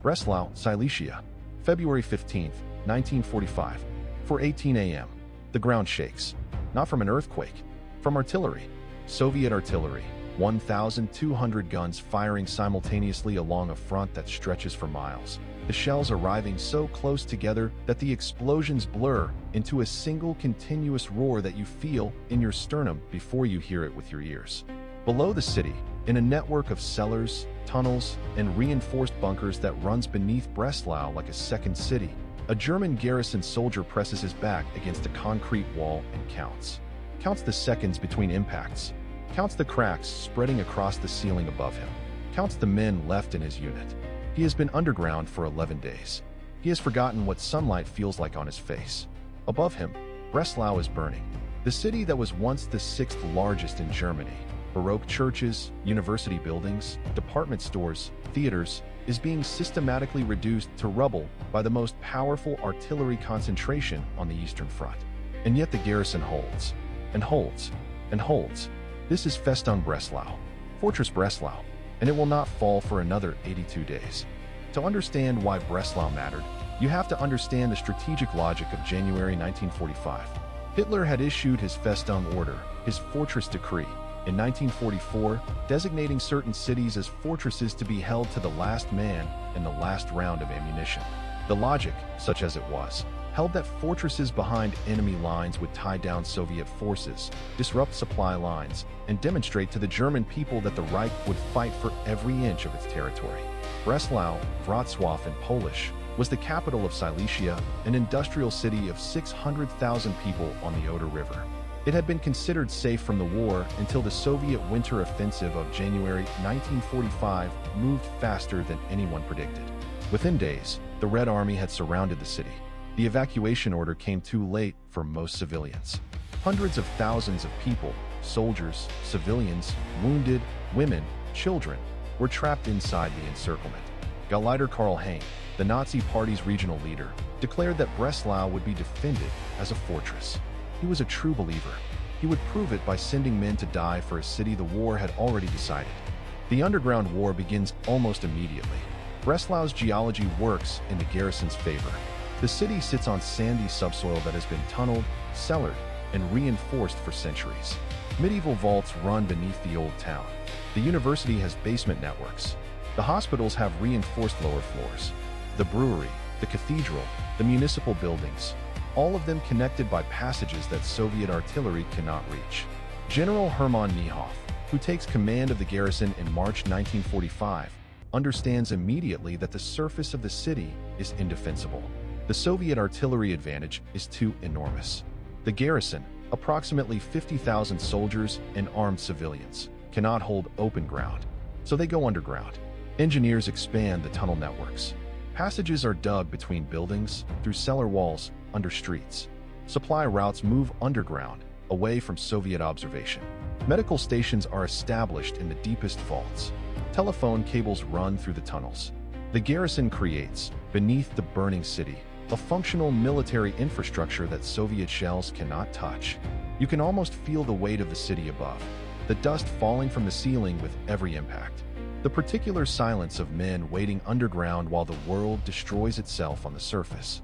Breslau, Silesia, February 15, 1945. 4:18 a.m. The ground shakes. Not from an earthquake, from artillery. Soviet artillery, 1,200 guns firing simultaneously along a front that stretches for miles. The shells arriving so close together that the explosions blur into a single continuous roar that you feel in your sternum before you hear it with your ears. Below the city, in a network of cellars, tunnels, and reinforced bunkers that runs beneath Breslau like a second city, a German garrison soldier presses his back against a concrete wall and counts. Counts the seconds between impacts. Counts the cracks spreading across the ceiling above him. Counts the men left in his unit. He has been underground for 11 days. He has forgotten what sunlight feels like on his face. Above him, Breslau is burning. The city that was once the sixth largest in Germany. Baroque churches, university buildings, department stores, theaters, is being systematically reduced to rubble by the most powerful artillery concentration on the Eastern Front. And yet the garrison holds, and holds, and holds. This is Festung Breslau, Fortress Breslau, and it will not fall for another 82 days. To understand why Breslau mattered, you have to understand the strategic logic of January 1945. Hitler had issued his Festung Order, his fortress decree, in 1944, designating certain cities as fortresses to be held to the last man and the last round of ammunition. The logic, such as it was, held that fortresses behind enemy lines would tie down Soviet forces, disrupt supply lines, and demonstrate to the German people that the Reich would fight for every inch of its territory. Breslau, Wrocław in Polish, was the capital of Silesia, an industrial city of 600,000 people on the Oder River. It had been considered safe from the war until the Soviet winter offensive of January 1945 moved faster than anyone predicted. Within days, the Red Army had surrounded the city. The evacuation order came too late for most civilians. Hundreds of thousands of people, soldiers, civilians, wounded, women, children, were trapped inside the encirclement. Gauleiter Karl Hanke, the Nazi Party's regional leader, declared that Breslau would be defended as a fortress. He was a true believer. He would prove it by sending men to die for a city the war had already decided. The underground war begins almost immediately. Breslau's geology works in the garrison's favor. The city sits on sandy subsoil that has been tunneled, cellared, and reinforced for centuries. Medieval vaults run beneath the old town. The university has basement networks. The hospitals have reinforced lower floors. The brewery, the cathedral, the municipal buildings, all of them connected by passages that Soviet artillery cannot reach. General Hermann Niehoff, who takes command of the garrison in March 1945, understands immediately that the surface of the city is indefensible. The Soviet artillery advantage is too enormous. The garrison, approximately 50,000 soldiers and armed civilians, cannot hold open ground, so they go underground. Engineers expand the tunnel networks. Passages are dug between buildings, through cellar walls, under streets. Supply routes move underground, away from Soviet observation. Medical stations are established in the deepest vaults. Telephone cables run through the tunnels. The garrison creates, beneath the burning city, a functional military infrastructure that Soviet shells cannot touch. You can almost feel the weight of the city above, the dust falling from the ceiling with every impact. The particular silence of men waiting underground while the world destroys itself on the surface.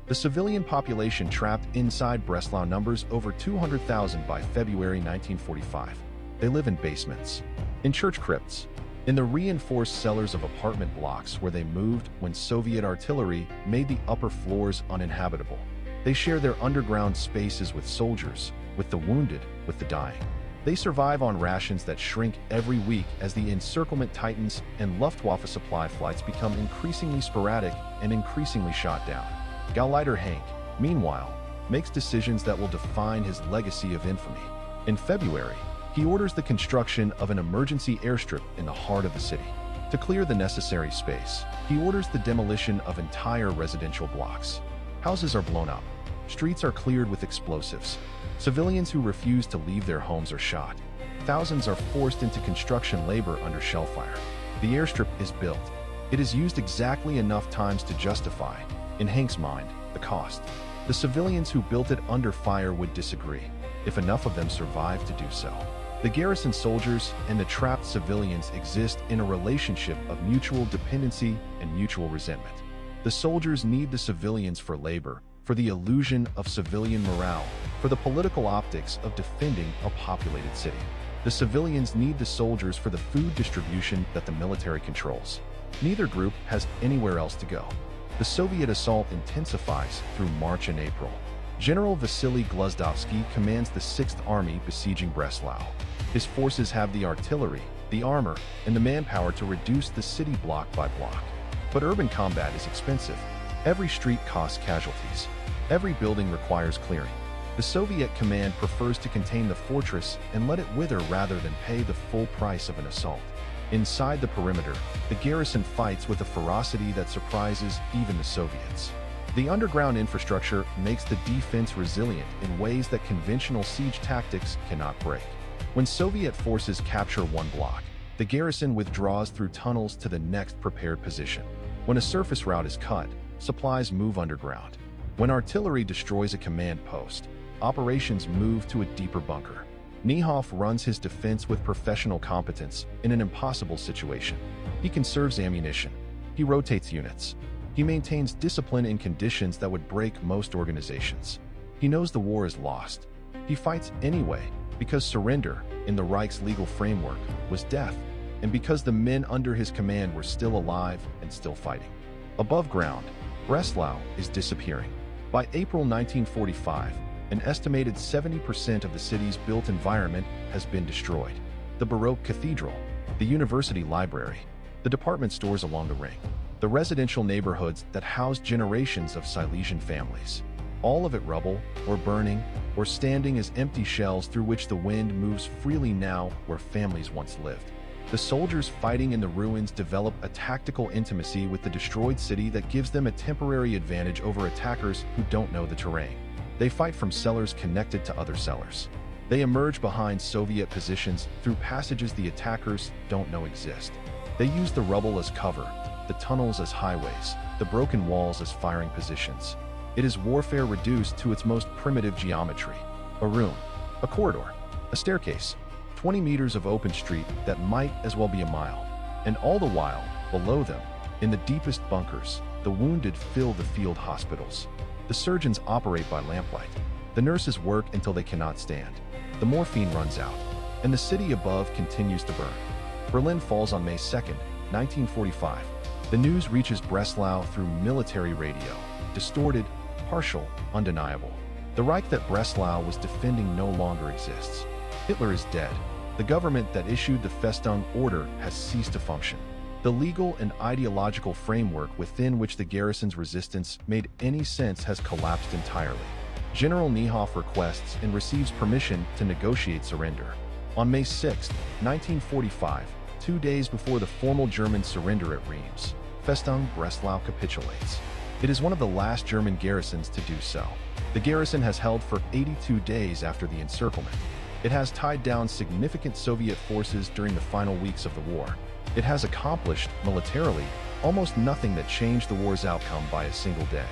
The civilian population trapped inside Breslau numbers over 200,000 by February 1945. They live in basements, in church crypts, in the reinforced cellars of apartment blocks where they moved when Soviet artillery made the upper floors uninhabitable. They share their underground spaces with soldiers, with the wounded, with the dying. They survive on rations that shrink every week as the encirclement tightens and Luftwaffe supply flights become increasingly sporadic and increasingly shot down. Gauleiter Hanke, meanwhile, makes decisions that will define his legacy of infamy. In February, he orders the construction of an emergency airstrip in the heart of the city. To clear the necessary space, he orders the demolition of entire residential blocks. Houses are blown up. Streets are cleared with explosives. Civilians who refuse to leave their homes are shot. Thousands are forced into construction labor under shell fire. The airstrip is built. It is used exactly enough times to justify, in Hanke's mind, the cost. The civilians who built it under fire would disagree, if enough of them survived to do so. The garrison soldiers and the trapped civilians exist in a relationship of mutual dependency and mutual resentment. The soldiers need the civilians for labor, for the illusion of civilian morale, for the political optics of defending a populated city. The civilians need the soldiers for the food distribution that the military controls. Neither group has anywhere else to go. The Soviet assault intensifies through March and April. General Vasily Gluzdovsky commands the 6th Army besieging Breslau. His forces have the artillery, the armor, and the manpower to reduce the city block by block. But urban combat is expensive. Every street costs casualties. Every building requires clearing. The Soviet command prefers to contain the fortress and let it wither rather than pay the full price of an assault. Inside the perimeter, the garrison fights with a ferocity that surprises even the Soviets. The underground infrastructure makes the defense resilient in ways that conventional siege tactics cannot break. When Soviet forces capture one block, the garrison withdraws through tunnels to the next prepared position. When a surface route is cut, supplies move underground. When artillery destroys a command post, operations move to a deeper bunker. Niehoff runs his defense with professional competence in an impossible situation. He conserves ammunition. He rotates units. He maintains discipline in conditions that would break most organizations. He knows the war is lost. He fights anyway because surrender, in the Reich's legal framework, was death, and because the men under his command were still alive and still fighting. Above ground, Breslau is disappearing. By April 1945, an estimated 70% of the city's built environment has been destroyed. The Baroque cathedral, the university library, the department stores along the ring, the residential neighborhoods that housed generations of Silesian families. All of it rubble, or burning, or standing as empty shells through which the wind moves freely now where families once lived. The soldiers fighting in the ruins develop a tactical intimacy with the destroyed city that gives them a temporary advantage over attackers who don't know the terrain. They fight from cellars connected to other cellars. They emerge behind Soviet positions through passages the attackers don't know exist. They use the rubble as cover, the tunnels as highways, the broken walls as firing positions. It is warfare reduced to its most primitive geometry. A room, a corridor, a staircase, 20 meters of open street that might as well be a mile. And all the while, below them, in the deepest bunkers, the wounded fill the field hospitals. The surgeons operate by lamplight. The nurses work until they cannot stand. The morphine runs out, and the city above continues to burn. Berlin falls on May 2nd, 1945. The news reaches Breslau through military radio, distorted, partial, undeniable. The Reich that Breslau was defending no longer exists. Hitler is dead. The government that issued the Festung order has ceased to function. The legal and ideological framework within which the garrison's resistance made any sense has collapsed entirely. General Niehoff requests and receives permission to negotiate surrender. On May 6, 1945, 2 days before the formal German surrender at Reims, Festung Breslau capitulates. It is one of the last German garrisons to do so. The garrison has held for 82 days after the encirclement. It has tied down significant Soviet forces during the final weeks of the war. It has accomplished, militarily, almost nothing that changed the war's outcome by a single day.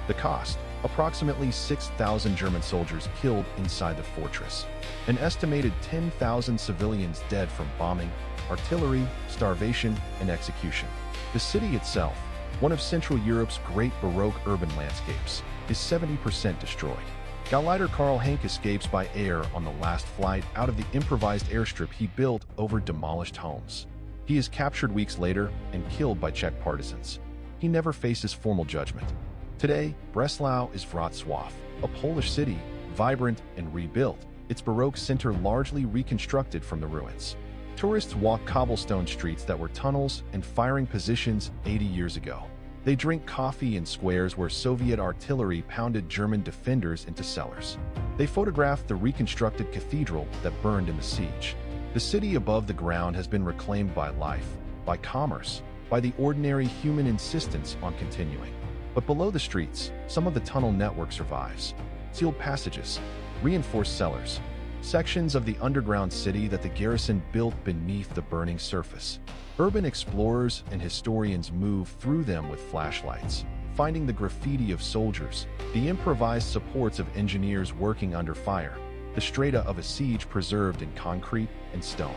The cost: approximately 6,000 German soldiers killed inside the fortress. An estimated 10,000 civilians dead from bombing, artillery, starvation, and execution. The city itself, one of Central Europe's great Baroque urban landscapes, is 70% destroyed. Gauleiter Karl Henke escapes by air on the last flight out of the improvised airstrip he built over demolished homes. He is captured weeks later and killed by Czech partisans. He never faces formal judgment. Today, Breslau is Wrocław, a Polish city, vibrant and rebuilt, its Baroque center largely reconstructed from the ruins. Tourists walk cobblestone streets that were tunnels and firing positions 80 years ago. They drink coffee in squares where Soviet artillery pounded German defenders into cellars. They photograph the reconstructed cathedral that burned in the siege. The city above the ground has been reclaimed by life, by commerce, by the ordinary human insistence on continuing. But below the streets, some of the tunnel network survives. Sealed passages, reinforced cellars, sections of the underground city that the garrison built beneath the burning surface. Urban explorers and historians move through them with flashlights, finding the graffiti of soldiers, the improvised supports of engineers working under fire, the strata of a siege preserved in concrete and stone.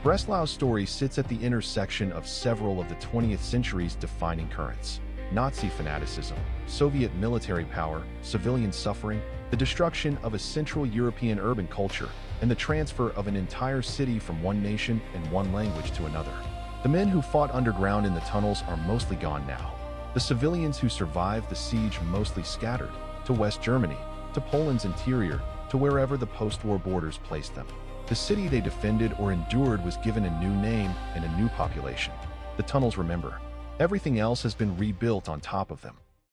Breslau's story sits at the intersection of several of the 20th century's defining currents: Nazi fanaticism, Soviet military power, civilian suffering, the destruction of a Central European urban culture, and the transfer of an entire city from one nation and one language to another. The men who fought underground in the tunnels are mostly gone now. The civilians who survived the siege mostly scattered to West Germany, to Poland's interior, to wherever the post-war borders placed them. The city they defended or endured was given a new name and a new population. The tunnels remember. Everything else has been rebuilt on top of them.